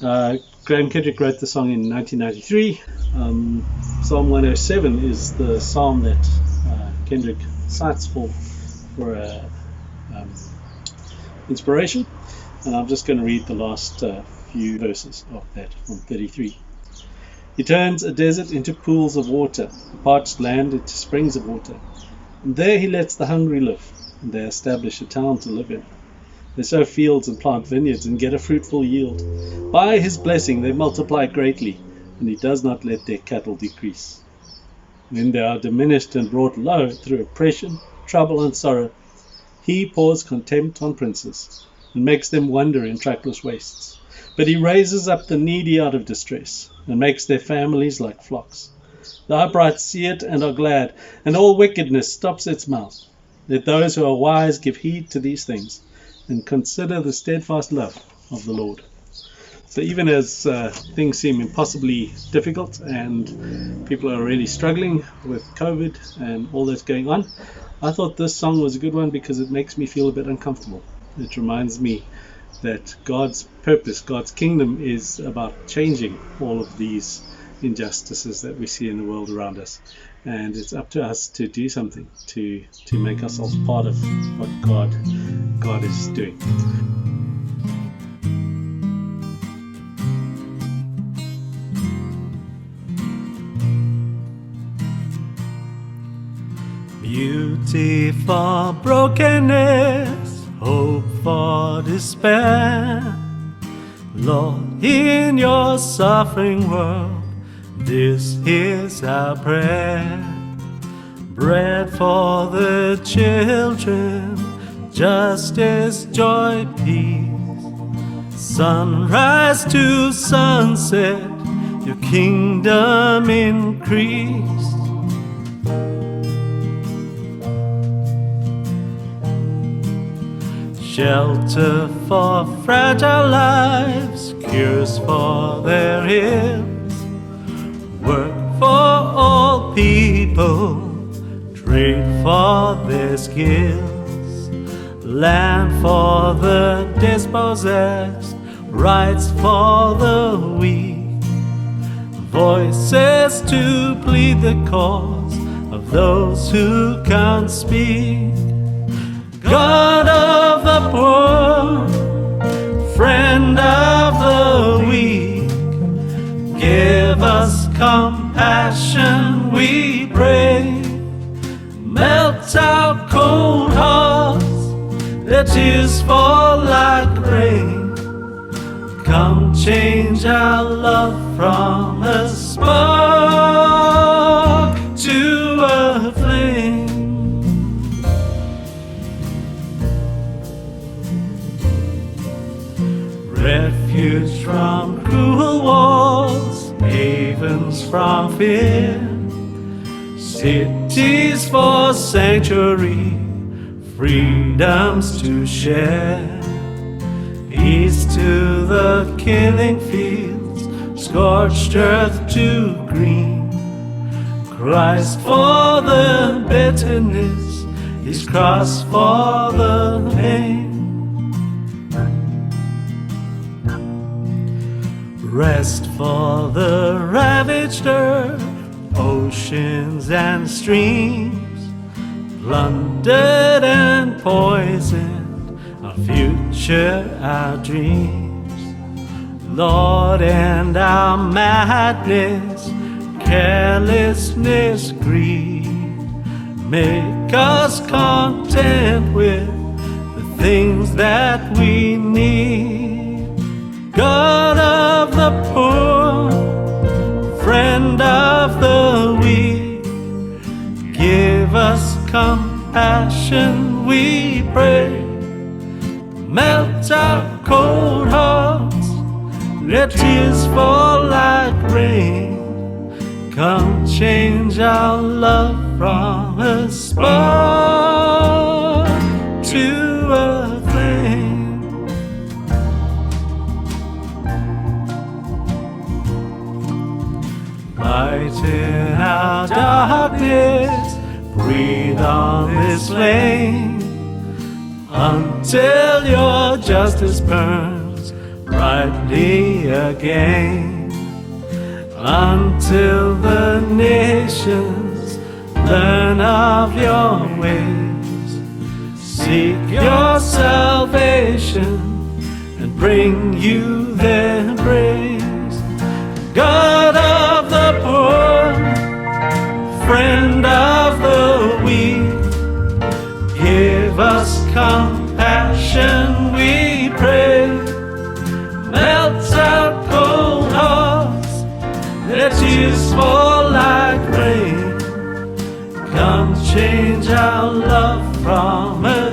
Graham Kendrick wrote the song in 1993. Psalm 107 is the psalm that Kendrick cites for inspiration. And I'm just going to read the last few verses of that from 33. He turns a desert into pools of water, a parched land into springs of water. And there he lets the hungry live, and they establish a town to live in. They sow fields and plant vineyards and get a fruitful yield. By his blessing they multiply greatly, and he does not let their cattle decrease. When they are diminished and brought low through oppression, trouble and sorrow, he pours contempt on princes and makes them wander in trackless wastes. But he raises up the needy out of distress and makes their families like flocks. The upright see it and are glad, and all wickedness stops its mouth. Let those who are wise give heed to these things, and consider the steadfast love of the Lord. So even as things seem impossibly difficult and people are really struggling with COVID and all that's going on, I thought this song was a good one because it makes me feel a bit uncomfortable. It reminds me that God's purpose, God's kingdom is about changing all of these injustices that we see in the world around us. And it's up to us to do something to make ourselves part of what God is doing. Beauty for brokenness, hope for despair. Lord, in your suffering world, this is our prayer. Bread for the children, justice, joy, peace. Sunrise to sunset, your kingdom increase. Shelter for fragile lives, cures for their ills. Work for all people, trade for their skills. Land for the dispossessed, rights for the weak. Voices to plead the cause of those who can't speak. God of the poor, friend of the weak, give us compassion, we pray. Melt our cold hearts, let tears fall like rain. Come change our love from a spark to a flame. Refuge from cruel wars, havens from fear. Cities for sanctuary, freedoms to share. Peace to the killing fields, scorched earth to green. Christ for the bitterness, His cross for the pain. Rest for the ravaged earth, oceans and streams, plundered and poisoned, our future, our dreams. Lord, and our madness, carelessness, greed, make us content with the things that we need. God of the poor, friend of the weak, give us compassion, we pray. Melt our cold hearts, let tears fall like rain. Come change our love from a spark to a flame. Light in our darkness, breathe on this flame, until your justice burns bright brightly again, until the nations learn of your ways, seek your salvation, and bring you their praise. God of the poor, friend of the weak, give us compassion, we pray. Melt out cold hearts, let tears fall like rain. Come change our love from earth